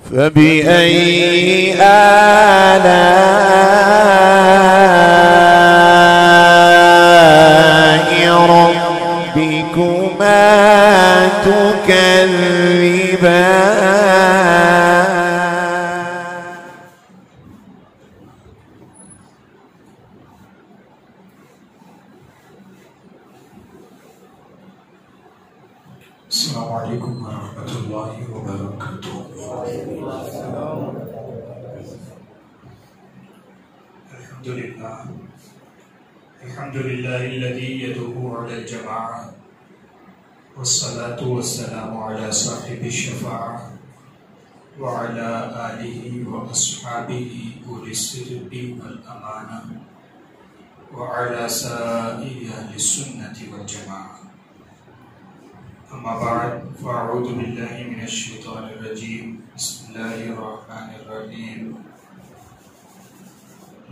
فبأي آلاء ربكما تكذبان. السلام علیکم ورحمۃ اللہ وبرکاتہ. الحمد للہ الذی یدعو علی الجماعہ والصلاة والسلام علی صاحب الشفاعہ وعلی آلہ واصحابہ اولی الصدق والامانہ وعلی سائر اہل السنة والجماعہ. اما بعد فاعوذ باللہ من الشیطان الرجیم. بسم اللہ الرحمن الرحیم.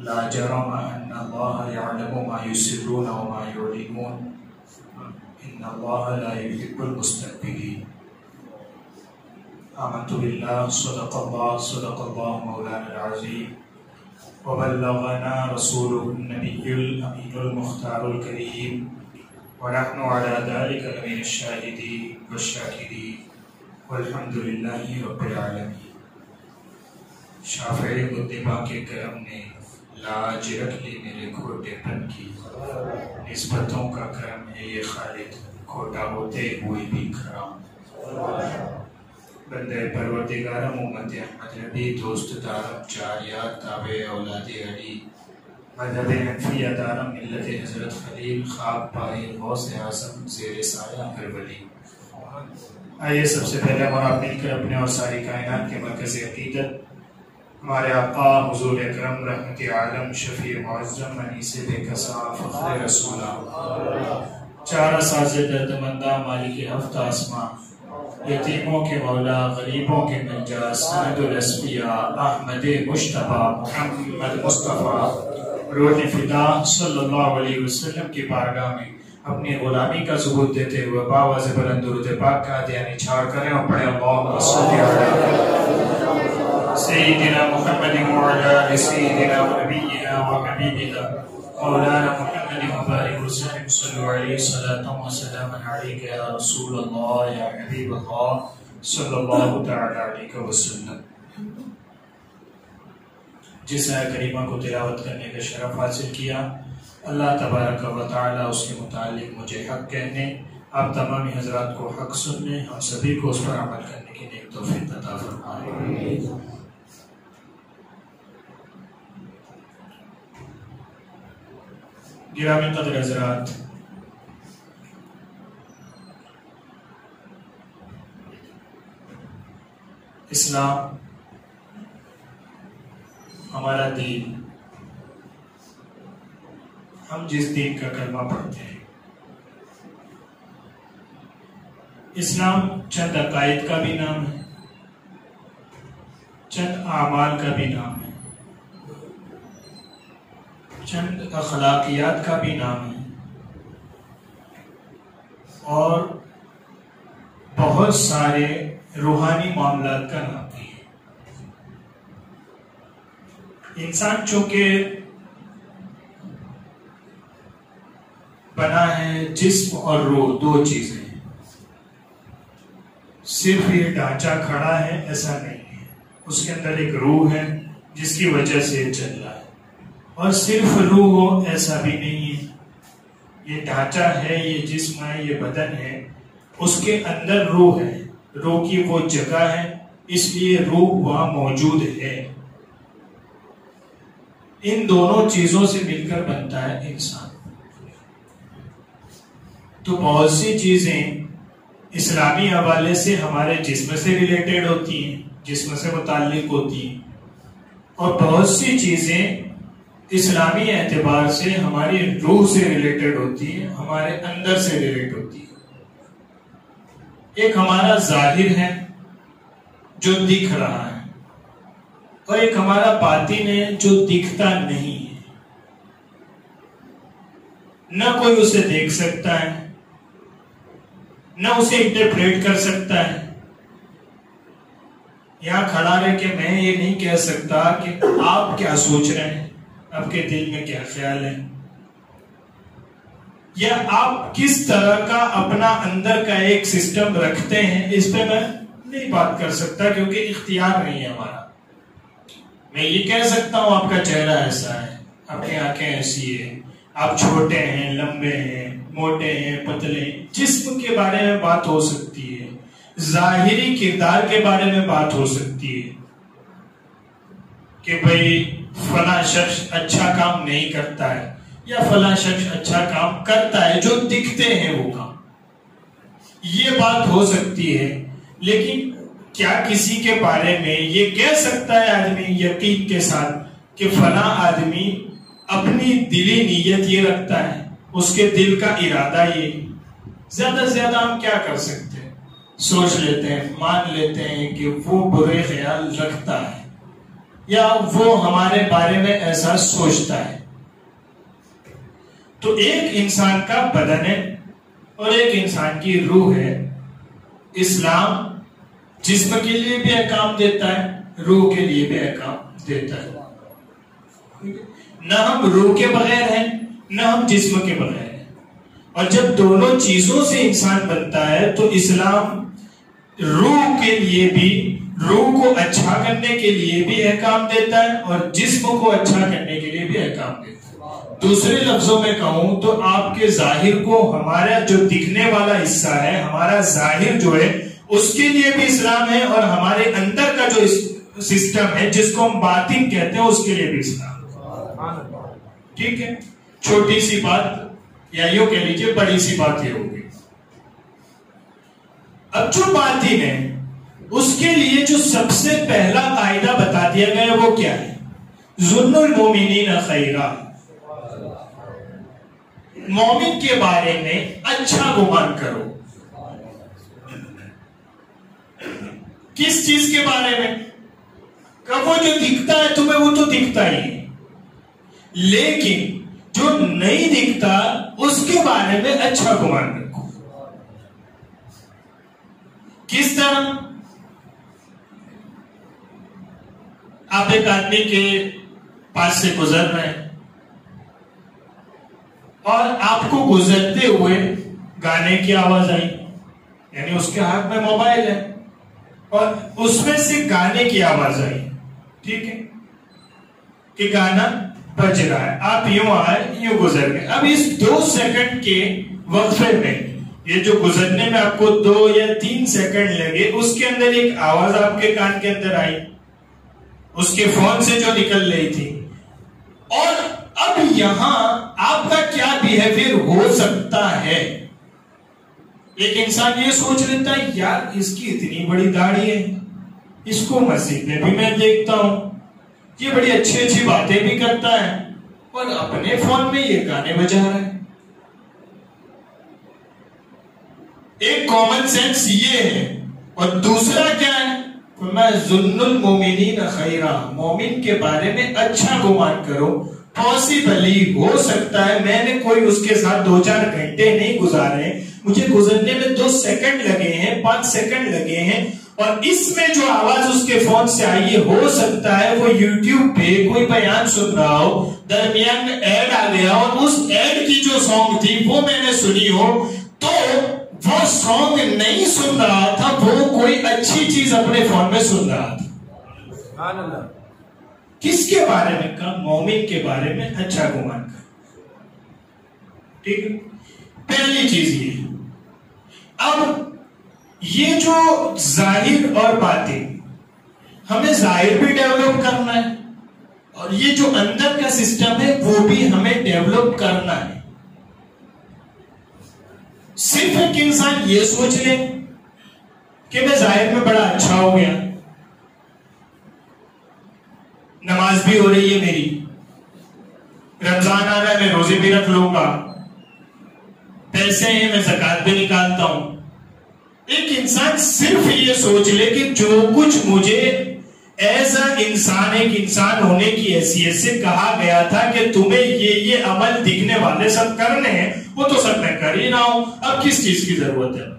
لا جرم ان اللہ یعلم ما یسرون وما یعلنون ان اللہ لا يحب المستكبرین. آمنت باللہ صدق اللہ مولانا العظیم وبلغنا رسوله النبی الامین المختار الکریم ونحن على ذلك لمن الشاهدين والشاكرين والحمد لله رب العالمين. شافع قدبہ کے کرم نے لاج رکھ لی میرے کھوٹے پن کی. نسبتوں کا کرم ہے یہ خالد کھوٹا ہوتے ہوئے بھی کرام. بندہ پروردگارم امت احمد ربی دوست دارم جاریات تابع اولاد علی مذہب حنفیہ دارم ملت حضرت خلیل خاک پائے غوث اعظم زیر سایہ ہر ولی. آئیے سب سے پہلے ہمارا مل کر اپنے اور ساری کائنات کے مرکز عقیدت ہمارے آقا حضور اکرم رحمت عالم شفیع معظم انیس بے کسا فخر رسولہ چار اساز دردمندہ مالک ہفت آسمان یتیموں کے مولا غریبوں کے ملجا سند الاسفیاء احمد مجتبیٰ محمد مصطفیٰ روح فدا صلی اللہ علیہ وسلم کی بارگاہ میں اپنی غلامی کا ثبوت دیتے ہوئے باواز بلند درود پاک کا دیانی چھاڑ کریں اور پڑھیں اللہم صلی علی سیدنا محمد وعلی سیدنا ونبینا وحبیبنا مولانا محمد مبارک وسلم صلی علیہ صلاة و سلام علیک یا رسول اللہ یا حبیب اللہ صلی اللہ تعالی علیہ وسلم. جس آیت کریمہ کو تلاوت کرنے کا شرف حاصل کیا اللہ تبارک و تعالی اس کے متعلق مجھے حق کہنے آپ تمامی حضرات کو حق سننے ہم سبھی کو اس پر عمل کرنے کی نیک توفیق عطا فرمائے. گرامی قدر حضرات، اسلام ہمارا دین، ہم جس دین کا کلمہ پڑھتے ہیں، اسلام چند عقائد کا بھی نام ہے، چند اعمال کا بھی نام ہے، چند اخلاقیات کا بھی نام ہے اور بہت سارے روحانی معاملات کا نام بھی ہے. انسان چونکہ بنا ہے جسم اور روح دو چیزیں ہیں. صرف یہ ڈھانچہ کھڑا ہے ایسا نہیں ہے، اس کے اندر ایک روح ہے جس کی وجہ سے یہ چل رہا ہے. اور صرف روح ہو ایسا بھی نہیں ہے. یہ ڈھانچہ ہے، یہ جسم ہے، یہ بدن ہے، اس کے اندر روح ہے. روح کی وہ جگہ ہے اس لیے روح وہاں موجود ہے. ان دونوں چیزوں سے مل کر بنتا ہے انسان. تو بہت سی چیزیں اسلامی حوالے سے ہمارے جسم سے ریلیٹڈ ہوتی ہیں، جسم سے متعلق ہوتی ہیں، اور بہت سی چیزیں اسلامی اعتبار سے ہماری روح سے ریلیٹڈ ہوتی ہیں، ہمارے اندر سے ریلیٹ ہوتی ہیں. ایک ہمارا ظاہر ہے جو دکھ رہا ہے، اور ایک ہمارا باطن ہے جو دکھتا نہیں ہے. نہ کوئی اسے دیکھ سکتا ہے، نہ اسے انٹرپریٹ کر سکتا ہے. یہاں کھڑا رہ کے میں یہ نہیں کہہ سکتا کہ آپ کیا سوچ رہے ہیں، آپ کے دل میں کیا خیال ہے، یا آپ کس طرح کا اپنا اندر کا ایک سسٹم رکھتے ہیں، اس پہ میں نہیں بات کر سکتا کیونکہ اختیار نہیں ہے ہمارا۔ میں یہ کہہ سکتا ہوں آپ کا چہرہ ایسا ہے، آپ کی آنکھیں ایسی ہیں، آپ چھوٹے ہیں، لمبے ہیں، موٹے ہیں، پتلے ہیں، جسم کے بارے میں بات ہو سکتی ہے، ظاہری کردار کے بارے میں بات ہو سکتی ہے کہ بھئی فلاں شخص اچھا کام نہیں کرتا ہے یا فلاں شخص اچھا کام کرتا ہے، جو دکھتے ہیں وہ کام، یہ بات ہو سکتی ہے۔ لیکن کیا کسی کے بارے میں یہ کہہ سکتا ہے آدمی یقین کے ساتھ کہ فلاں آدمی اپنی دلی نیت یہ رکھتا ہے، اس کے دل کا ارادہ یہ؟ زیادہ سے زیادہ ہم کیا کر سکتے ہیں؟ سوچ لیتے ہیں، مان لیتے ہیں کہ وہ برے خیال رکھتا ہے یا وہ ہمارے بارے میں ایسا سوچتا ہے۔ تو ایک انسان کا بدن ہے اور ایک انسان کی روح ہے۔ اسلام جسم کے لیے بھی احکام دیتا ہے، روح کے لیے بھی احکام دیتا ہے۔ نہ ہم روح کے بغیر ہیں، نہ ہم جسم کے بغیر ہیں، اور جب دونوں چیزوں سے انسان بنتا ہے تو اسلام روح کے لیے بھی، روح کو اچھا کرنے کے لیے بھی احکام دیتا ہے اور جسم کو اچھا کرنے کے لیے بھی احکام دیتا ہے۔ دوسرے لفظوں میں کہوں تو آپ کے ظاہر کو، ہمارا جو دکھنے والا حصہ ہے، ہمارا ظاہر جو ہے، اس کے لیے بھی اسلام ہے، اور ہمارے اندر کا جو سسٹم ہے جس کو ہم باطن کہتے ہیں، اس کے لیے بھی اسلام ہے۔ ٹھیک ہے، چھوٹی سی بات یا یوں کہہ لیجیے بڑی سی بات یہ ہوگی۔ اب جو باطن ہے اس کے لیے جو سب سے پہلا قاعدہ بتا دیا گیا ہے وہ کیا ہے؟ ظن المومنین خیرا، مومن کے بارے میں اچھا گمان کرو۔ کس چیز کے بارے میں؟ کہ وہ جو دکھتا ہے تمہیں وہ تو دکھتا ہی ہے، لیکن جو نہیں دکھتا اس کے بارے میں اچھا گمان رکھو۔ کس طرح؟ آپ ایک آدمی کے پاس سے گزر رہے ہیں اور آپ کو گزرتے ہوئے گانے کی آواز آئی، یعنی اس کے ہاتھ میں موبائل ہے اور اس میں سے گانے کی آواز آئی، ٹھیک ہے، کہ گانا بج رہا ہے، آپ یوں آئے، یوں گزر گئے۔ اب اس 2 سیکنڈ کے وقفے میں، یہ جو گزرنے میں آپ کو 2 یا 3 سیکنڈ لگے، اس کے اندر ایک آواز آپ کے کان کے اندر آئی، اس کے فون سے جو نکل رہی تھی، اور اب یہاں آپ کا کیا بیہیویئر ہو سکتا ہے؟ ایک انسان یہ سوچ لیتا ہے یار اس کی اتنی بڑی داڑھی ہے، اس کو مسجد میں بھی میں دیکھتا ہوں، یہ بڑی اچھی اچھی باتیں بھی کرتا ہے، اور اپنے فون میں یہ گانے بجا رہا ہے۔ ایک کامن سینس یہ ہے، اور دوسرا کیا ہے؟ میں ظن المومنین خیرا، مومن کے بارے میں اچھا گمان کرو۔ پاسبلی ہو سکتا ہے میں نے کوئی اس کے ساتھ 2-4 گھنٹے نہیں گزارے، مجھے گزرنے میں 2 سیکنڈ لگے ہیں، 5 سیکنڈ لگے ہیں، اور اس میں جو آواز اس کے فون سے آئی ہے، ہو سکتا ہے وہ یوٹیوب پہ کوئی بیان سن رہا ہو، درمیان میں ایڈ آ گیا اور اس ایڈ کی جو سانگ تھی وہ میں نے سنی ہو، تو وہ سانگ نہیں سن رہا تھا، وہ کوئی اچھی چیز اپنے فون میں سن رہا تھا۔ سبحان اللہ۔ کس کے بارے میں کہا؟ مومن کے بارے میں اچھا گمان کر۔ ٹھیک ہے، پہلی چیز یہ۔ اب یہ جو ظاہر اور باطن، ہمیں ظاہر بھی ڈیولپ کرنا ہے اور یہ جو اندر کا سسٹم ہے وہ بھی ہمیں ڈیولپ کرنا ہے۔ صرف ایک انسان یہ سوچ لے کہ میں ظاہر میں بڑا اچھا ہو گیا، نماز بھی ہو رہی ہے میری، رمضان آ رہا ہے میں روزے بھی رکھ لوں گا، پیسے ہیں میں زکات بھی نکالتا ہوں۔ ایک انسان صرف یہ سوچ لے کہ جو کچھ مجھے ایز اے انسان، ایک انسان ہونے کی حیثیت سے کہا گیا تھا کہ تمہیں یہ عمل دکھنے والے سب کرنے ہیں، وہ تو سب میں کر ہی رہا ہوں، اب کس چیز کی ضرورت ہے؟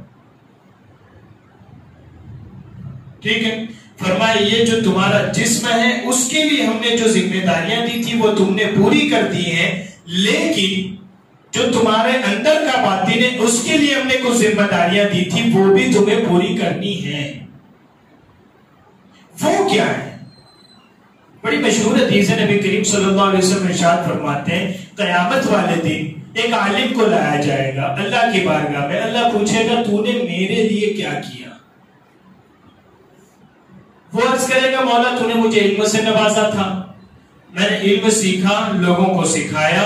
ٹھیک ہے، فرمایا یہ جو تمہارا جسم ہے اس کے لیے ہم نے جو ذمہ داریاں دی تھی وہ تم نے پوری کر دی ہیں، لیکن جو تمہارے اندر کا باطن ہے اس کے لیے ہم نے کچھ ذمہ داریاں دی تھی وہ بھی تمہیں پوری کرنی ہے۔ وہ کیا ہے؟ بڑی مشہور حدیث ہے، نبی کریم صلی اللہ علیہ وسلم ارشاد فرماتے ہیں قیامت والے دن ایک عالم کو لایا جائے گا اللہ کی بارگاہ میں، اللہ پوچھے گا تو نے میرے لیے کیا کیا؟ وہ عرض کرے گا مولا تو نے مجھے علم سے نوازا تھا، میں نے علم سیکھا، لوگوں کو سکھایا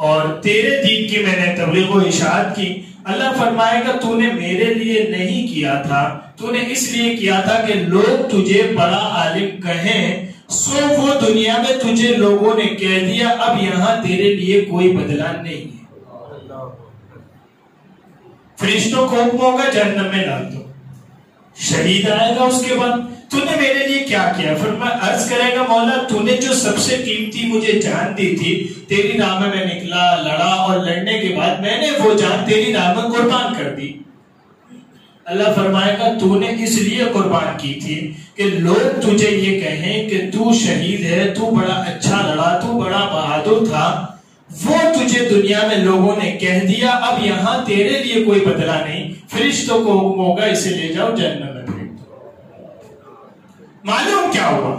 اور تیرے دین کی میں نے تبلیغ و اشاعت کی۔ اللہ فرمائے گا تو نے میرے لیے نہیں کیا تھا، تو نے اس لیے کیا تھا کہ لوگ تجھے بڑا عالم کہیں، سو وہ دنیا میں تجھے لوگوں نے کہہ دیا، اب یہاں تیرے لیے کوئی بدلہ نہیں ہے۔ فرشتوں کو حکم ہوگا جہنم میں ڈال دو، شہید آئے گا اس کے بعد تو نے میرے لیے کیا کیا؟ فرمایا عرض کرے گا مولا تو نے جو سب سے قیمتی مجھے جان دی تھی، تیری راہ میں میں نکلا، لڑا اور لڑنے کے بعد میں نے وہ جان تیری راہ میں قربان کر دی۔ اللہ فرمائے گا تو نے اس لیے قربان کی تھی کہ لوگ تجھے یہ کہیں کہ تو شہید ہے، تو بڑا اچھا لڑا، تو بڑا بہادر تھا، وہ تجھے دنیا میں لوگوں نے کہہ دیا، اب یہاں تیرے لیے کوئی بدلہ نہیں۔ فرشتوں کو حکم ہوگا اسے لے جاؤ جہنم میں پھینک دو۔ معلوم کیا ہوا؟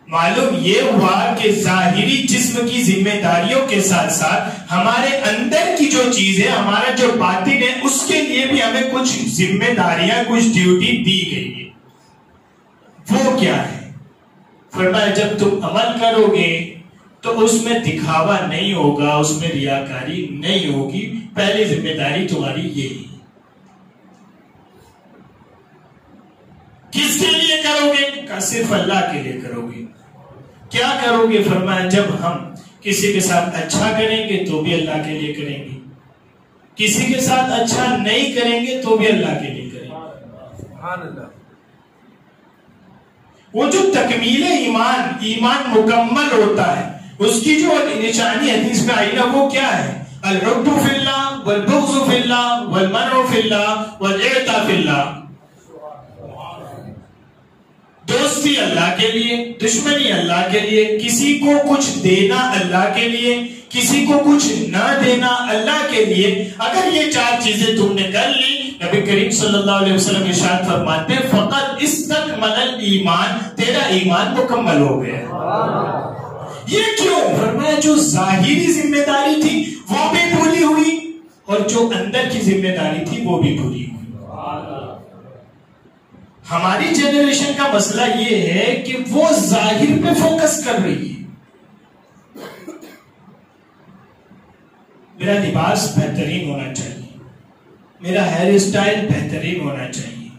معلوم یہ ہوا کہ ظاہری جسم کی ذمہ داریوں کے ساتھ ساتھ ہمارے اندر کی جو چیز ہے، ہمارا جو باطن ہے، اس کے لیے بھی ہمیں کچھ ذمہ داریاں، کچھ ڈیوٹی دی گئی ہے۔ وہ کیا ہے؟ فرمایا جب تم عمل کرو گے تو اس میں دکھاوا نہیں ہوگا، اس میں ریاکاری نہیں ہوگی، پہلی ذمہ داری تمہاری یہی ہے۔ کس کے لیے کرو گے؟ کہ صرف اللہ کے لیے کرو گے۔ کیا کرو گے؟ فرمایا جب ہم کسی کے ساتھ اچھا کریں گے تو بھی اللہ کے لیے کریں گے، کسی کے ساتھ اچھا نہیں کریں گے تو بھی اللہ کے لیے کریں گے۔ سبحان اللہ۔ وہ جو تکمیل ایمان مکمل ہوتا ہے، اس کی جو نشانی حدیث میں آئی نا، وہ کیا ہے؟ الحب فی اللہ والبغض فی اللہ والمنع فی اللہ والاعطاء فی اللہ۔ دوستی اللہ کے لیے، دشمنی اللہ کے لیے، کسی کو کچھ دینا اللہ کے لیے، کسی کو کچھ نہ دینا اللہ کے لیے۔ اگر یہ چار چیزیں تم نے کر لی، نبی کریم صلی اللہ علیہ وسلم ارشاد فرماتے ہیں فقط استکمل الایمان، تیرا ایمان مکمل ہو گیا۔ یہ کیوں؟ فرمایا جو ظاہری ذمہ داری تھی وہ بھی پوری ہوئی اور جو اندر کی ذمہ داری تھی وہ بھی پوری ہوئی۔ ہماری جنریشن کا مسئلہ یہ ہے کہ وہ ظاہر پہ فوکس کر رہی ہے۔ میرا لباس بہترین ہونا چاہیے، میرا ہیئر اسٹائل بہترین ہونا چاہیے،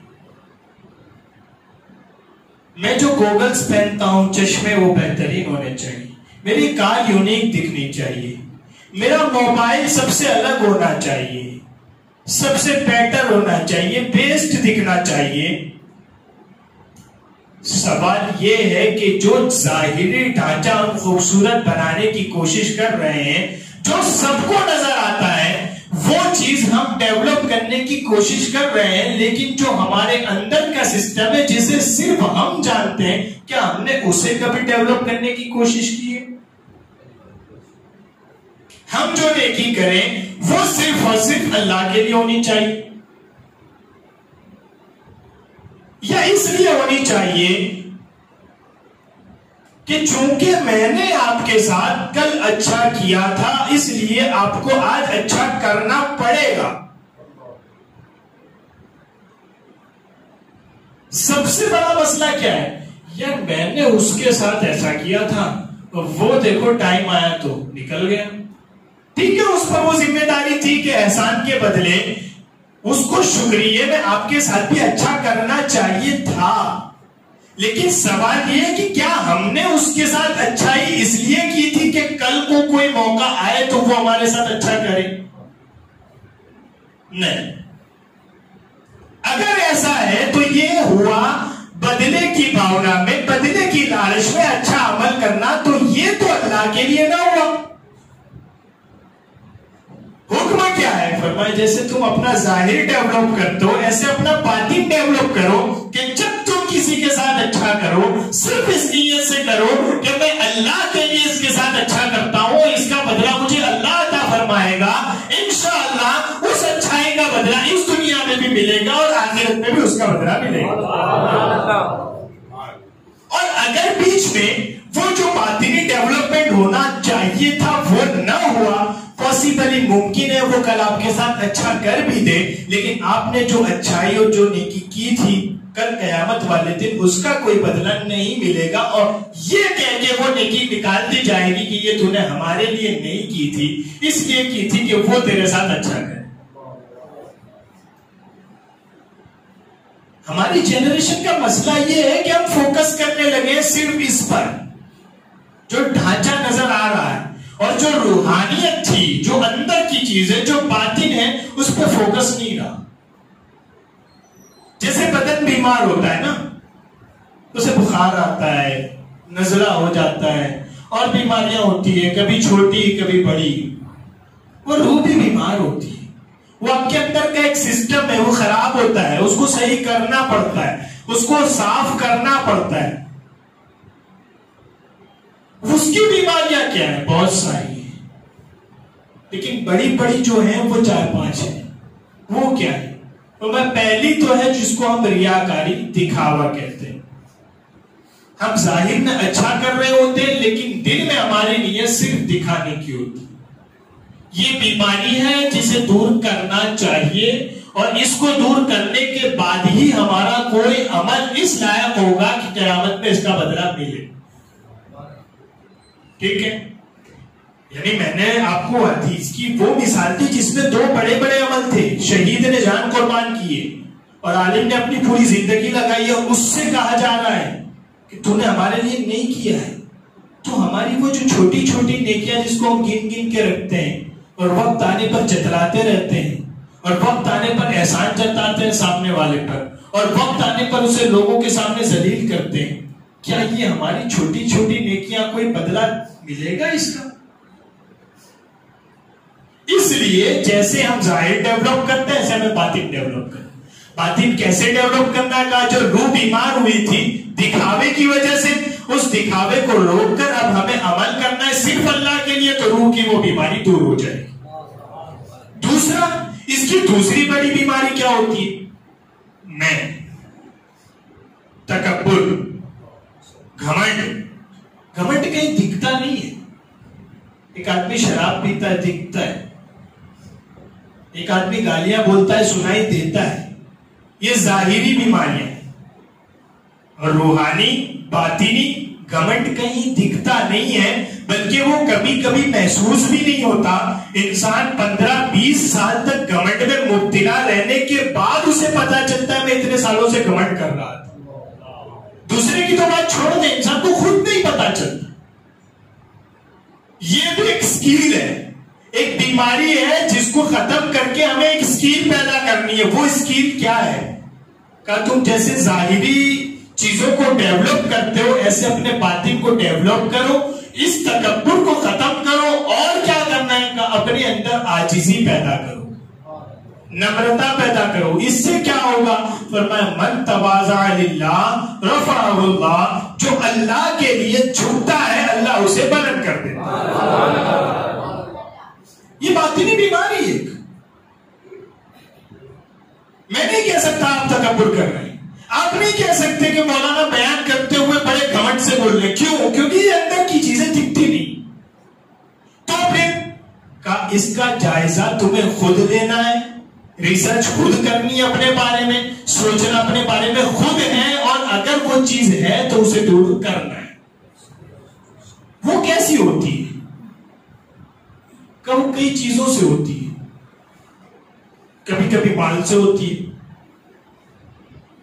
میں جو گوگلز پہنتا ہوں، چشمے وہ بہترین ہونے چاہیے، میری کار یونیک دکھنی چاہیے، میرا موبائل سب سے الگ ہونا چاہیے، سب سے بیٹر ہونا چاہیے، بیسٹ دکھنا چاہیے۔ سوال یہ ہے کہ جو ظاہری ڈھانچہ ہم خوبصورت بنانے کی کوشش کر رہے ہیں، جو سب کو نظر آتا ہے، وہ چیز ہم ڈیولپ کرنے کی کوشش کر رہے ہیں، لیکن جو ہمارے اندر کا سسٹم ہے جسے صرف ہم جانتے ہیں، کیا ہم نے اسے کبھی ڈیولپ کرنے کی کوشش کی ہے؟ ہم جو نیکی کریں وہ صرف اور صرف اللہ کے لیے ہونی چاہیے، یا اس لیے ہونی چاہیے کہ چونکہ میں نے آپ کے ساتھ کل اچھا کیا تھا اس لیے آپ کو آج اچھا کرنا پڑے گا۔ سب سے بڑا مسئلہ کیا ہے؟ یار میں نے اس کے ساتھ ایسا کیا تھا، وہ دیکھو ٹائم آیا تو نکل گیا۔ ٹھیک ہے، اس پر وہ ذمہ داری تھی کہ احسان کے بدلے اس کو شکریہ میں آپ کے ساتھ بھی اچھا کرنا چاہیے تھا، لیکن سوال یہ ہے کہ کیا ہم نے اس کے ساتھ اچھائی اس لیے کی تھی کہ کل کو کوئی موقع آئے تو وہ ہمارے ساتھ اچھا کرے؟ نہیں۔ اگر ایسا ہے تو یہ ہوا بدلے کی بھاونا میں، بدلے کی لالچ میں اچھا عمل کرنا، تو یہ تو اللہ کے لیے نہ ہوا۔ حکم کیا ہے؟ فرمایا جیسے تم اپنا ظاہر ڈیولپ کرتے ہو ایسے اپنا باطن ڈیولپ کرو کہ جب تم کسی کے ساتھ اچھا کرو صرف اس نیت سے کرو کہ میں اللہ کے لیے اس کے ساتھ اچھا کرتا ہوں، اس کا بدلہ مجھے اللہ عطا فرمائے گا، انشاءاللہ اس اچھائی کا بدلہ اس دنیا میں بھی ملے گا اور آخرت میں بھی اس کا بدلہ ملے گا۔ اور اگر بیچ میں وہ جو باطنی ڈیولپمنٹ ہونا چاہیے تھا وہ نہ ہوا، پاسبلی ممکن ہے وہ کل آپ کے ساتھ اچھا کر بھی دے، لیکن آپ نے جو اچھائی اور جو نیکی کی تھی کل قیامت والے دن اس کا کوئی بدلہ نہیں ملے گا، اور یہ کہہ کے وہ نیکی نکال دی جائے گی کہ یہ تو نے ہمارے لیے نہیں کی تھی، اس لیے کی تھی کہ وہ تیرے ساتھ اچھا کرے۔ ہماری جنریشن کا مسئلہ یہ ہے کہ ہم فوکس کرنے لگے ہیں صرف اس پر، جو ڈھانچہ نظر آ رہا ہے، اور جو روحانیت تھی، جو اندر کی چیز ہے، جو باطن ہے، اس پہ فوکس نہیں رہا۔ جیسے بدن بیمار ہوتا ہے نا، اسے بخار آتا ہے، نزلہ ہو جاتا ہے، اور بیماریاں ہوتی ہے، کبھی چھوٹی کبھی بڑی۔ وہ روح بھی بیمار ہوتی ہے، وہ آپ کے اندر کا ایک سسٹم ہے، وہ خراب ہوتا ہے، اس کو صحیح کرنا پڑتا ہے، اس کو صاف کرنا پڑتا ہے۔ اس کی بیماریاں کیا ہیں؟ بہت ساری ہیں، لیکن بڑی بڑی جو ہیں وہ 4-5 ہیں۔ وہ کیا ہے؟ پہلی تو ہے جس کو ہم ریاکاری، دکھاوا کہتے ہیں۔ ہم ظاہر میں اچھا کر رہے ہوتے ہیں لیکن دل میں ہماری نیت صرف دکھانے کی ہوتی ہے۔ یہ بیماری ہے جسے دور کرنا چاہیے، اور اس کو دور کرنے کے بعد ہی ہمارا کوئی عمل اس لائق ہوگا کہ قیامت میں اس کا بدلہ ملے۔ ٹھیک ہے؟ یعنی میں نے آپ کو حدیث کی وہ مثال دی جس میں 2 بڑے بڑے عمل تھے، شہید نے جان قربان کیے اور عالم نے اپنی پوری زندگی لگائی ہے، اور اس سے کہا جا رہا ہے کہ تو نے ہمارے لیے نہیں کیا ہے۔ تو ہماری وہ جو چھوٹی چھوٹی نیکیاں جس کو ہم گن گن کے رکھتے ہیں اور وقت آنے پر جتلاتے رہتے ہیں، اور وقت آنے پر احسان جتاتے ہیں سامنے والے پر، اور وقت آنے پر اسے لوگوں کے سامنے ذلیل کرتے ہیں، کیا یہ ہماری چھوٹی چھوٹی نیکیاں کوئی بدلہ ملے گا اس کا؟ اس لیے جیسے ہم ظاہر ڈیولپ کرتے ہیں ایسے ہمیں باطن ڈیولپ کرنا۔ باطن کیسے ڈیولپ کرنا ہے؟ جو روح بیمار ہوئی تھی دکھاوے کی وجہ سے، اس دکھاوے کو روک کر اب ہمیں عمل کرنا ہے صرف اللہ کے لیے، تو روح کی وہ بیماری دور ہو جائے گی۔ دوسرا، اس کی دوسری بڑی بیماری کیا ہوتی ہے؟ میں، تکبر، گھمنڈ۔ گھمنڈ کہیں دکھتا نہیں ہے۔ ایک آدمی شراب پیتا ہے، دکھتا ہے۔ ایک آدمی گالیاں بولتا ہے، سنائی دیتا ہے۔ یہ ظاہری بیماریاں ہیں، اور روحانی، باطنی گھمنڈ کہیں دکھتا نہیں ہے، بلکہ وہ کبھی کبھی محسوس بھی نہیں ہوتا۔ انسان 15-20 سال تک گھمنڈ میں مبتلا رہنے کے بعد اسے پتا چلتا ہے میں اتنے سالوں سے گھمنڈ کر رہا تھا۔ دوسرے کی تو بات چھوڑ دیں، انسان کو خود نہیں پتا چلتا۔ یہ بھی ایک سکیل ہے، ایک بیماری ہے جس کو ختم کر کے ہمیں ایک سکیل پیدا کرنی ہے۔ وہ سکیل کیا ہے؟ کہ تم جیسے ظاہری چیزوں کو ڈیولپ کرتے ہو ایسے اپنے باطن کو ڈیولپ کرو، اس تکبر کو ختم کرو، اور کیا کرنا ہے؟ کہ اپنے اندر عاجزی پیدا کرو، نمرتا پیدا کرو۔ اس سے کیا ہوگا؟ فرمایا من تواضع للہ رفعہ اللہ، جو اللہ کے لیے جھکتا ہے اللہ اسے بلند کر دیتا ہے۔ یہ باطنی بیماری ہے۔ میں نہیں کہہ سکتا آپ تکبر کر رہے ہیں، آپ نہیں کہہ سکتے کہ مولانا بیان کرتے ہوئے بڑے گھمنڈ سے بول رہے۔ کیوں؟ کیونکہ یہ اندر کی چیزیں دکھتی نہیں۔ تو پھر اس کا جائزہ تمہیں خود لینا ہے، ریسرچ خود کرنی ہے، اپنے بارے میں سوچنا اپنے بارے میں خود ہے، اور اگر وہ چیز ہے تو اسے دور کرنا ہے۔ وہ کیسی ہوتی ہے؟ کئی چیزوں سے ہوتی ہے۔ کبھی کبھی مال سے ہوتی ہے،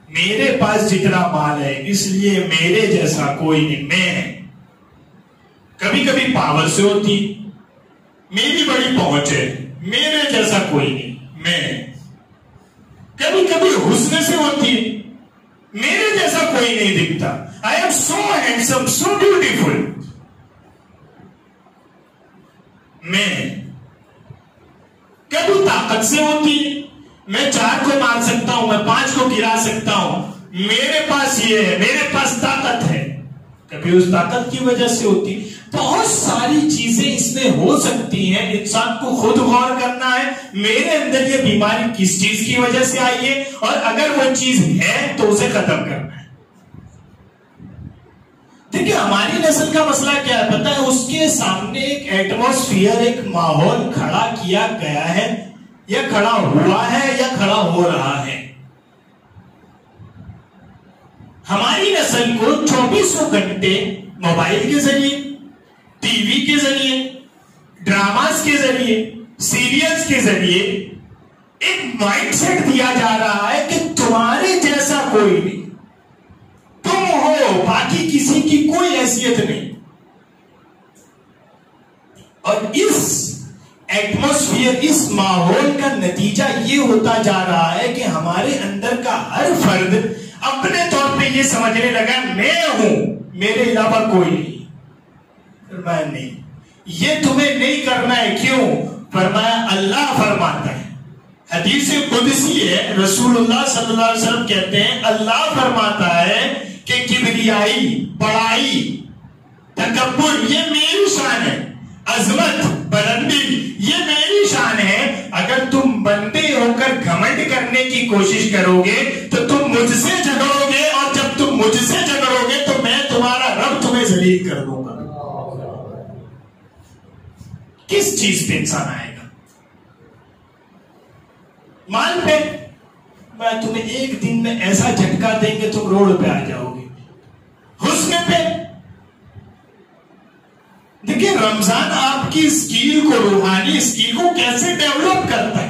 میرے پاس جتنا مال ہے اس لیے میرے جیسا کوئی نہیں، میں۔ کبھی کبھی پاور سے ہوتی، میری بڑی پہنچ ہے، میرے جیسا کوئی نہیں، میں۔ کبھی کبھی حسن سے ہوتی ہے، میرے جیسا کوئی نہیں دکھتا، I am so handsome, so beautiful، میں۔ کبھی طاقت سے ہوتی ہے، میں 4 کو مار سکتا ہوں، میں 5 کو گرا سکتا ہوں، میرے پاس یہ ہے، میرے پاس طاقت ہے، کبھی اس طاقت کی وجہ سے ہوتی. بہت ساری چیزیں اس میں ہو سکتی ہیں. انسان کو خود غور کرنا ہے میرے اندر یہ بیماری کس چیز کی وجہ سے آئی ہے، اور اگر وہ چیز ہے تو اسے ختم کرنا ہے. دیکھیں ہماری نسل کا مسئلہ کیا ہے پتہ ہے؟ اس کے سامنے ایک ایٹماسفیئر، ایک ماحول کھڑا کیا گیا ہے، یا کھڑا ہوا ہے، یا کھڑا ہو رہا ہے. ہماری نسل کو 24 گھنٹے موبائل کے ذریعے، ٹی وی کے ذریعے، ڈراماز کے ذریعے، سیریلز کے ذریعے ایک مائنڈ سیٹ دیا جا رہا ہے کہ تمہارے جیسا کوئی نہیں، تم ہو، باقی کسی کی کوئی حیثیت نہیں. اور اس ایٹماسفیئر، اس ماحول کا نتیجہ یہ ہوتا جا رہا ہے کہ ہمارے اندر کا ہر فرد اپنے طور پہ یہ سمجھنے لگا میں ہوں، میرے علاوہ کوئی نہیں. فرمایا نہیں، یہ تمہیں نہیں کرنا ہے. کیوں؟ فرمایا اللہ فرماتا ہے، حدیث قدسی ہے، رسول اللہ صلی اللہ علیہ وسلم کہتے ہیں اللہ فرماتا ہے کہ کبریائی، بڑائی، تکبر یہ میری شان ہے، عظمت، بلندی یہ میری شان ہے. اگر تم بندے ہو کر گھمنڈ کرنے کی کوشش کرو گے تو تم مجھ سے جھگڑو گے، اور جب تم مجھ سے جھگڑو گے تو میں تمہارا رب تمہیں ذلیل کر دوں گا. کس چیز پہ انسان آئے گا؟ مال پہ. میں تمہیں ایک دن میں ایسا جھٹکا دیں گے تم روڈ پہ آ جاؤ گے. حسن پہ. دیکھیں رمضان آپ کی اسکیل کو، روحانی اسکیل کو کیسے ڈیولپ کرتا ہے.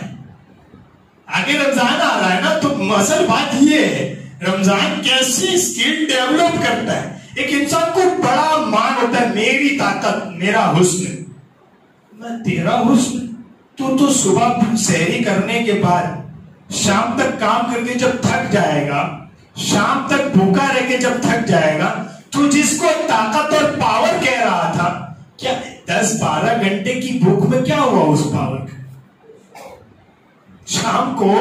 آگے رمضان آ رہا ہے نا، تو اصل بات یہ ہے رمضان کیسی اسکیل ڈیولپ کرتا ہے. ایک انسان کو بڑا مان ہوتا ہے، میری طاقت، میرا حسن. میں تیرا حسن؟ تو صبح سحری کرنے کے بعد شام تک کام کر کے جب تھک جائے گا، شام تک بھوکا رہ کے جب تھک جائے گا، تو جس کو طاقت اور پاور کہہ رہا تھا، کیا 10-12 گھنٹے کی بھوک میں کیا ہوا اس پاور کا؟ شام کو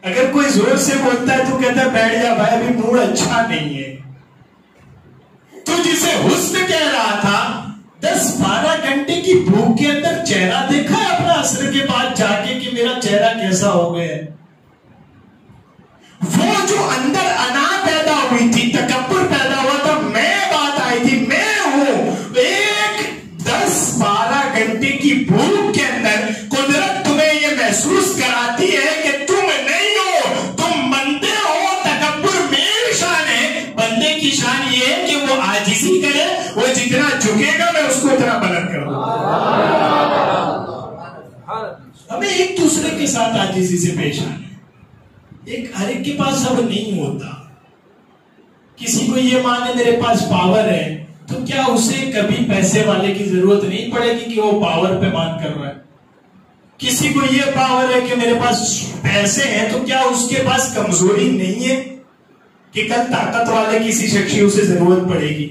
اگر کوئی زور سے بولتا ہے تو کہتا ہے بیٹھ جا بھائی ابھی موڈ اچھا نہیں ہے. تو جسے حسن کہہ رہا تھا 10-12 گھنٹے کی بھوک کے اندر چہرہ دیکھا ہے اپنا عصر کے بعد جا کے کہ میرا چہرہ کیسا ہو گیا ہے. وہ جو اندر انا پیدا ہوئی تھی، تکبر پیدا ہوا تھا، میں بات آئی تھی، میں ہوں. ایک 10-12 گھنٹے کی بھوک کے اندر قدرت تمہیں یہ محسوس کراتی ہے کہ تم نہیں ہو، تم بندے ہو. تکبر میری شان ہے. بندے کی شان یہ ہے کہ وہ عاجزی کرے، وہ جتنا جھکے گا میں اس کو اتنا بلند کروں. ہمیں ایک دوسرے کے ساتھ عاجزی سے پیش آنا ہے. ہر ایک کے پاس سب نہیں ہوتا. کسی کو یہ مانے میرے پاس پاور ہے تو کیا اسے کبھی پیسے والے کی ضرورت نہیں پڑے گی کہ وہ پاور پہ مان کر رہا ہے. کسی کو یہ پاور ہے کہ میرے پاس پیسے ہیں تو کیا اس کے پاس کمزوری نہیں ہے کہ کل طاقت والے کسی شخص سے ضرورت پڑے گی.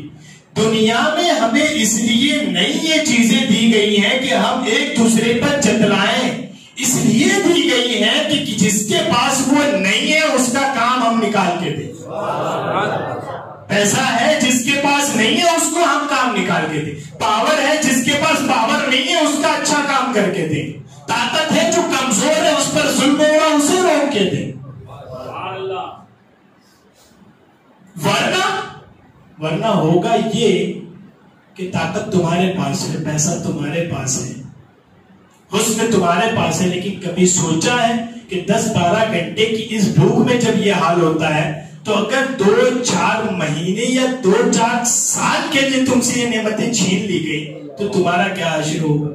دنیا میں ہمیں اس لیے نہیں یہ چیزیں دی گئی ہیں کہ ہم ایک دوسرے پر جتلائیں، اس لیے دی گئی ہے کہ جس کے پاس وہ نہیں ہے اس کا کام ہم نکال کے دیں. پیسہ ہے جس کے پاس نہیں ہے اس کو ہم کام نکال کے دیں. پاور ہے جس کے پاس پاور نہیں ہے اس کا اچھا کام کر کے دیں. طاقت ہے جو کمزور ہے اس پر ظلم ہو رہا اسے روک کے دیں. ورنہ ہوگا یہ کہ طاقت تمہارے پاس ہے، پیسہ تمہارے پاس ہے، حسن تمہارے پاس ہے، لیکن کبھی سوچا ہے کہ 10-12 گھنٹے کی اس بھوک میں جب یہ حال ہوتا ہے تو اگر 2-4 مہینے یا 2-4 سال کے لیے تم سے یہ نعمتیں چھین لی گئی تو تمہارا کیا حشر ہوگا؟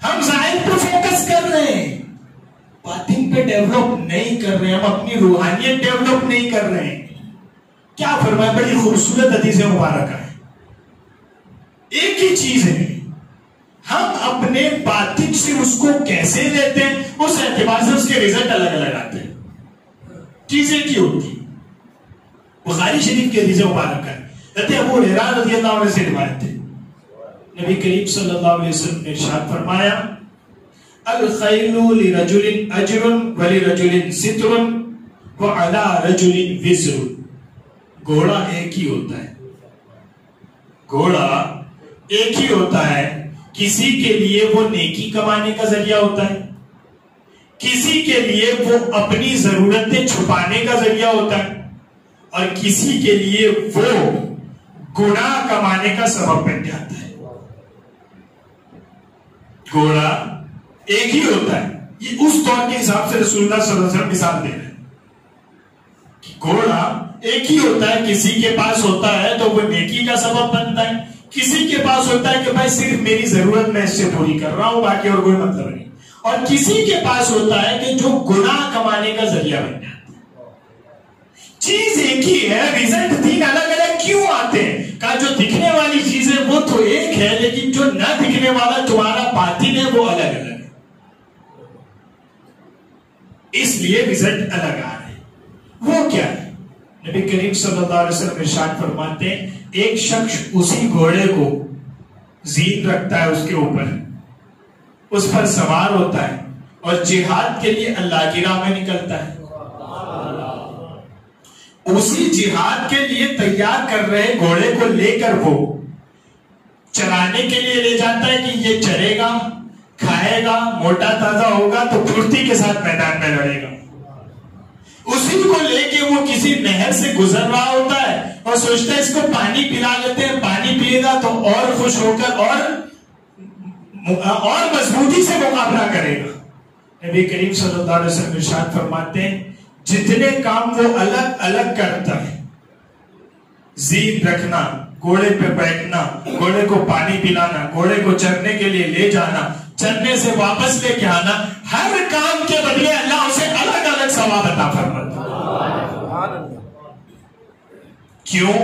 ہم ظاہر پہ فوکس کر رہے ہیں، باطن پہ ڈیولپ نہیں کر رہے ہیں، ہم اپنی روحانیت ڈیولپ نہیں کر رہے ہیں. کیا فرمایا؟ بڑی خوبصورت حدیث مبارکہ ہے. ایک ہی چیز ہے، ہم اپنے باطن سے اس کو کیسے لیتے ہیں اس اعتبار سے اس کے رزلٹ الگ الگ آتے ہیں. چیزیں کی ہوتی. بخاری شریف کی حدیث مبارکہ ہے، حضرت ابو ہریرہ رضی اللہ عنہ سے روایت ہے، نبی کریم صلی اللہ علیہ وسلم نے ارشاد فرمایا الخیل لرجل اجر ولرجل ستر وعلی رجل وزر. گھوڑا ایک ہی ہوتا ہے، گھوڑا ایک ہی ہوتا ہے. کسی کے لیے وہ نیکی کمانے کا ذریعہ ہوتا ہے، کسی کے لیے وہ اپنی ضرورتیں چھپانے کا ذریعہ ہوتا ہے، اور کسی کے لیے وہ گناہ کمانے کا سبب بن جاتا ہے. گھوڑا ایک ہی ہوتا ہے. یہ اس دور کے حساب سے رسول اللہ صلی اللہ علیہ وسلم مثال دے رہے ہیں کہ گھوڑا ایک ہی ہوتا ہے. کسی کے پاس ہوتا ہے تو وہ نیکی کا سبب بنتا ہے، کسی کے پاس ہوتا ہے کہ بھائی صرف میری ضرورت میں اس سے پوری کر رہا ہوں، باقی اور کوئی مطلب نہیں. اور کسی کے پاس ہوتا ہے کہ جو گناہ کمانے کا ذریعہ بن جاتا ہے. چیز ایک ہی ہے، ریزلٹ تین الگ الگ کیوں آتے ہیں؟ کہا جو دکھنے والی چیز ہے وہ تو ایک ہے، لیکن جو نہ دکھنے والا تمہارا باطن ہے وہ الگ الگ ہے، اس لیے ریزلٹ الگ آ رہے ہیں. وہ کیا ہے؟ نبی کریم صلی اللہ علیہ وسلم ارشاد فرماتے ہیں ایک شخص اسی گھوڑے کو زین رکھتا ہے، اس کے اوپر اس پر سوار ہوتا ہے اور جہاد کے لیے اللہ کی راہ میں نکلتا ہے. اسی جہاد کے لیے تیار کر رہے گھوڑے کو لے کر وہ چرانے کے لیے لے جاتا ہے کہ یہ چرے گا، کھائے گا، موٹا تازہ ہوگا تو پھرتی کے ساتھ میدان میں لڑے گا. اسی کو لے کے وہ کسی نہر سے گزر رہا ہوتا ہے اور سوچتا ہے اس کو پانی پلا لیتے ہیں، پانی پیے گا تو اور خوش ہو کر اور مضبوطی سے مقابلہ کرے گا. نبی کریم صلی اللہ علیہ وسلم ارشاد فرماتے ہیں جتنے کام وہ الگ الگ کرتا ہے، زین رکھنا، گھوڑے پہ بیٹھنا، گھوڑے کو پانی پلانا، گھوڑے کو چرنے کے لیے لے جانا، چرنے سے واپس لے کے آنا، ہر کام کے بدلے اللہ اسے الگ الگ ثواب عطا فرماتا ہے. کیوں؟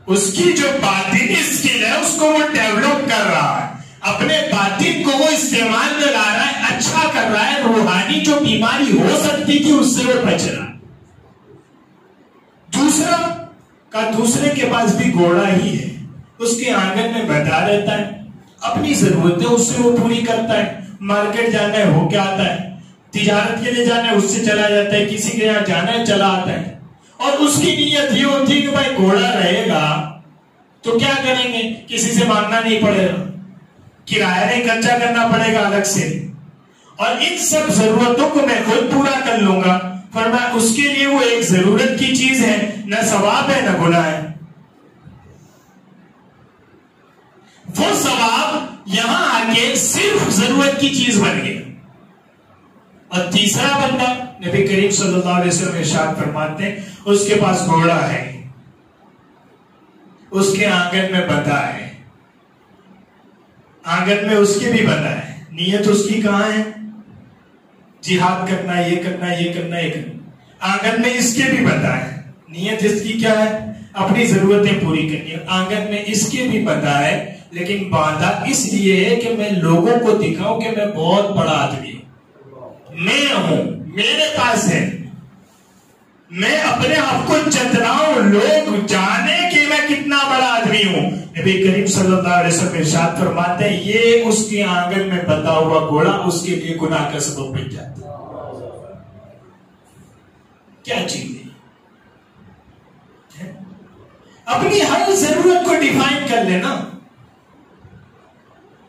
اس کی جو باطنی اسکل ہے اس کو وہ ڈیولپ کر رہا ہے، اپنے باطن کو وہ استعمال میں لا رہا ہے، اچھا کر رہا ہے. روحانی جو بیماری ہو سکتی تھی اس سے وہ بچ رہا ہے. دوسرا کا دوسرے کے پاس بھی گھوڑا ہی ہے، اس کے آنگن میں بیٹھا رہتا ہے، اپنی ضرورتیں اس سے وہ پوری کرتا ہے. مارکیٹ جانا ہے ہو کے آتا ہے، تجارت کے لیے جانا ہے اس سے چلا جاتا ہے، کسی کے یہاں جانا ہے چلا آتا ہے. اور اس کی نیت یہ ہوتی ہے کہ بھائی گھوڑا رہے گا تو کیا کریں گے، کسی سے مانگنا نہیں پڑے گا، کرایہ نہیں خرچہ کرنا پڑے گا الگ سے، اور ان سب ضرورتوں کو میں خود پورا کر لوں گا. فرمایا اس کے لیے وہ ایک ضرورت کی چیز ہے، نہ ثواب ہے نہ گناہ ہے. وہ ثواب یہاں آ کے صرف ضرورت کی چیز بن گیا. اور تیسرا بندہ نبی کریم صلی اللہ علیہ وسلم ارشاد فرماتے ہیں اس کے پاس گھوڑا ہے، اس کے آنگن میں بندہ ہے، آنگن میں اس کے بھی بندہ ہے، نیت اس کی کہاں ہے؟ جہاد کرنا، یہ کرنا، یہ کرنا، یہ کرنا. آنگن میں اس کے بھی بندہ ہے، نیت اس کی کیا ہے؟ اپنی ضرورتیں پوری کرنی. آنگن میں اس کے بھی بندہ ہے، لیکن باندھا اس لیے ہے کہ میں لوگوں کو دکھاؤں کہ میں بہت بڑا آدمی ہوں، میں ہوں، میرے پاس ہے، میں اپنے آپ کو جتلاؤں، لوگ جانے کہ میں کتنا بڑا آدمی ہوں. نبی کریم صلی اللہ علیہ وسلم ارشاد فرماتے ہیں یہ اس کے آنگن میں بندھا ہوا گھوڑا اس کے لیے گناہ کا سبب بن جاتا ہے. کیا چیز ہے؟ اپنی ہر ضرورت کو ڈیفائن کر لینا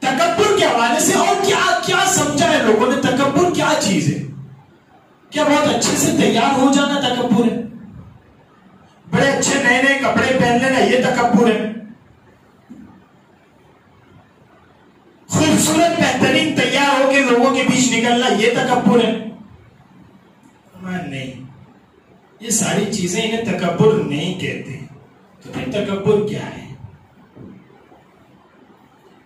تکبر کے حوالے سے. اور کیا سمجھا ہے لوگوں نے تکبر کیا چیز ہے؟ کیا بہت اچھے سے تیار ہو جانا تکبر ہے؟ بڑے اچھے نئے نئے کپڑے پہن لینا یہ تکبر ہے؟ خوبصورت بہترین تیار ہو کے لوگوں کے بیچ نکلنا یہ تکبر ہے؟ نہیں، یہ ساری چیزیں انہیں تکبر نہیں کہتے. تو پھر تکبر کیا ہے؟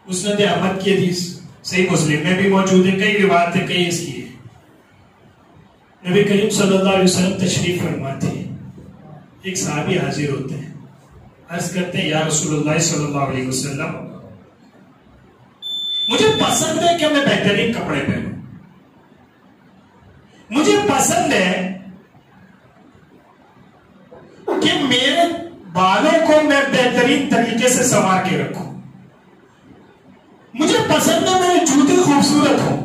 مسند احمد کی حدیث صحیح مسلم میں بھی موجود ہے، کئی روایتیں کئی اس کی ہے. نبی کریم صلی اللہ علیہ وسلم تشریف فرماتے ہیں، ایک صحابی حاضر ہوتے ہیں، عرض کرتے ہیں یا رسول اللہ صلی اللہ علیہ وسلم مجھے پسند ہے کہ میں بہترین کپڑے پہنوں، مجھے پسند ہے کہ میرے بالوں کو میں بہترین طریقے سے سنوار کے رکھوں، مجھے پسند ہے میرے جوتے خوبصورت ہوں۔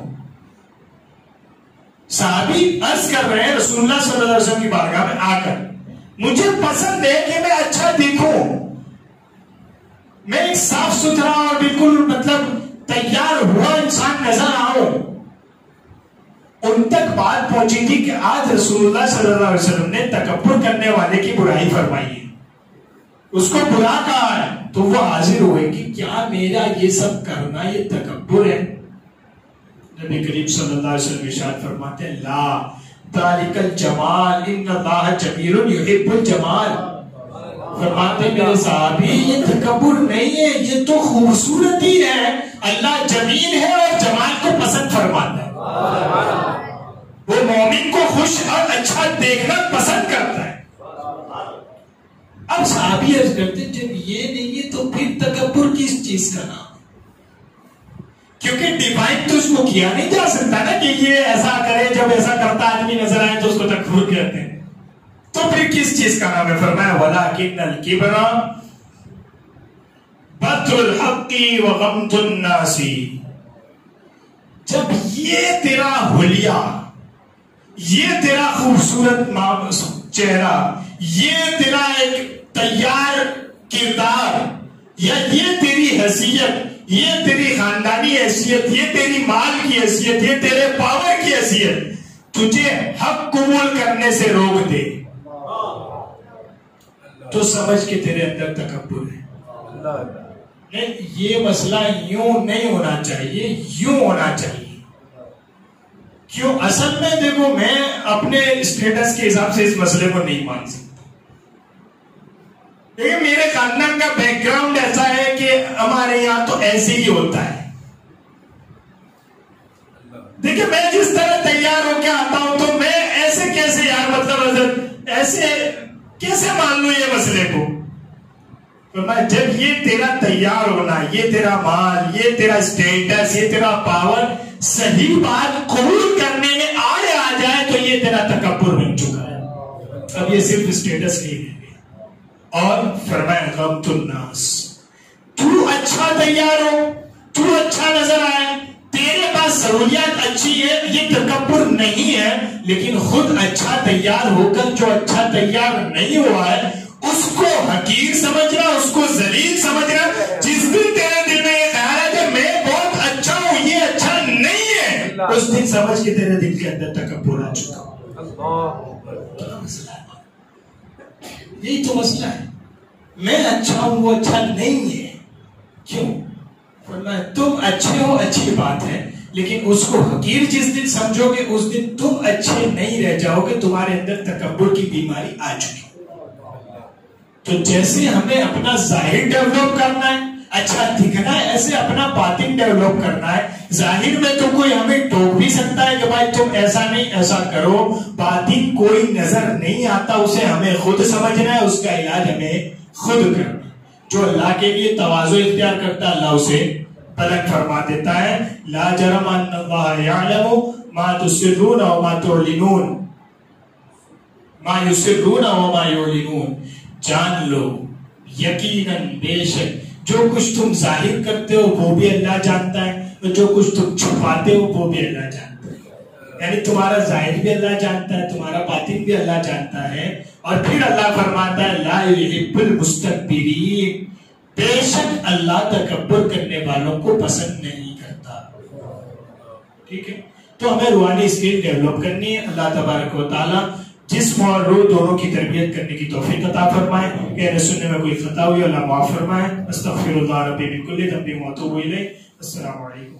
صحابی عرض کر رہے ہیں رسول اللہ صلی اللہ علیہ وسلم کی بارگاہ میں آ کر، مجھے پسند ہے کہ میں اچھا دکھوں، میں ایک صاف ستھرا اور بالکل مطلب تیار ہوا انسان نظر آؤں۔ ان تک بات پہنچی تھی کہ آج رسول اللہ صلی اللہ علیہ وسلم نے تکبر کرنے والے کی برائی فرمائی ہے، اس کو برا کہا ہے، تو وہ حاضر ہوئے کہ کیا میرا یہ سب کرنا یہ تکبر ہے؟ نبی کریم صلی اللہ علیہ وسلم ارشاد فرماتے ہیں لا ذالک الجمال ان اللہ جمیل یحب الجمال۔ فرماتے ہیں میرے صحابی یہ تکبر نہیں ہے، یہ تو خوبصورتی ہے، اللہ جمیل ہے اور جمال کو پسند فرماتا ہے، وہ مومن کو خوش اور اچھا دیکھنا پسند کرتا ہے۔ اب صحابی عرض کرتے جب یہ نہیں ہے تو پھر تکبر کس چیز کا نام؟ کیونکہ ڈیفائن تو اس کو کیا نہیں جا سکتا نا کہ یہ ایسا کرے، جب ایسا کرتا آدمی نظر آئے تو اس کو تکبر کہتے ہیں، تو پھر کس چیز کا نام ہے؟ فرمایا وَلَٰكِنَّ الْكِبْرَ بَطْرُ الْحَقِّ وَغَمْطُ النَّاسِ۔ جب یہ تیرا حلیہ، یہ تیرا خوبصورت چہرہ، یہ تیرا ایک تیار کردار، یا یہ تیری حیثیت، یہ تیری خاندانی حیثیت، یہ تیری مال کی حیثیت، یہ تیرے پاور کی حیثیت تجھے حق قبول کرنے سے روک دے تو سمجھ کے تیرے اندر تکبر ہے۔ نہیں، یہ مسئلہ یوں نہیں ہونا چاہیے، یوں ہونا چاہیے۔ کیوں؟ اصل میں دیکھو میں اپنے اسٹیٹس کے حساب سے اس مسئلے کو نہیں مان سکتا، لیکن میرے خاندان کا بیک گراؤنڈ ایسا ہے کہ ہمارے یہاں تو ایسے ہی ہوتا ہے۔ دیکھیں میں جس طرح تیار ہو کے آتا ہوں تو میں ایسے کیسے یار مطلب حضرت ایسے کیسے مان لوں یہ مسئلے کو؟ جب یہ تیرا تیار ہونا، یہ تیرا مال، یہ تیرا اسٹیٹس، یہ تیرا پاور صحیح بات قبول کرنے میں آڑے آ جائے تو یہ تیرا تکبر بن چکا ہے، اب یہ صرف اسٹیٹس نہیں ہے۔ اور فرمایا غمت الناس، تو اچھا تیار ہو، تو اچھا نظر آئے، تیرے پاس ضروریات اچھی ہے، یہ تکبر نہیں ہے، لیکن خود اچھا تیار ہو کر جو اچھا تیار نہیں ہوا ہے اس کو حقیر سمجھ رہا، اس کو ذلیل سمجھ رہا۔ جس دن تیرے دل میں یہ خیال ہے کہ میں بہت اچھا ہوں، یہ اچھا نہیں ہے، اس دن سمجھ کے تیرے دل کے اندر تکبر آ چکا۔ یہی تو مسئلہ ہے، میں اچھا ہوں وہ اچھا نہیں ہے۔ کیوں؟ فرمایا تم اچھے ہو اچھی بات ہے، لیکن اس کو حقیر جس دن سمجھو گے اس دن تم اچھے نہیں رہ جاؤ گے، تمہارے اندر تکبر کی بیماری آ چکی۔ تو جیسے ہمیں اپنا ظاہر ڈیولپ کرنا ہے، اچھا دکھنا ہے، ایسے اپنا باطن ڈیولپ کرنا ہے۔ ظاہر میں تو کوئی ہمیں ٹوک بھی سکتا ہے کہ بھائی تم ایسا نہیں ایسا کرو، باطن کوئی نظر نہیں آتا، اسے ہمیں خود سمجھنا ہے، اس کا علاج ہمیں خود کرنا ہے۔ جو اللہ کے لیے تواضع اختیار کرتا ہے اللہ اسے بلند فرما دیتا ہے۔ لا جرم ان اللہ یعلم ما تسرون وما تعلنون، ما یسرون وما یعلنون، جان لو یقیناً بے شک جو کچھ تم ظاہر کرتے ہو وہ بھی اللہ جانتا ہے، اور جو کچھ تم چھپاتے ہو وہ بھی اللہ جانتا ہے۔ یعنی تمہارا ظاہر بھی اللہ جانتا ہے، تمہارا باطن بھی اللہ جانتا ہے۔ اور پھر اللہ فرماتا ہے لا یحب المستکبرین، بے شک اللہ تکبر کرنے والوں کو پسند نہیں کرتا۔ ٹھیک ہے، تو ہمیں روحانی اسکل ڈیولپ کرنی ہے۔ اللہ تبارک و تعالی جسم اور روح دونوں کی تربیت کرنے کی توفیق عطا فرمائے۔ کہنے سننے میں کوئی خطا ہوئی اللہ معاف فرمائے۔ استغفر اللہ ربی من کل ذنب واتوب الیہ۔ السلام علیکم۔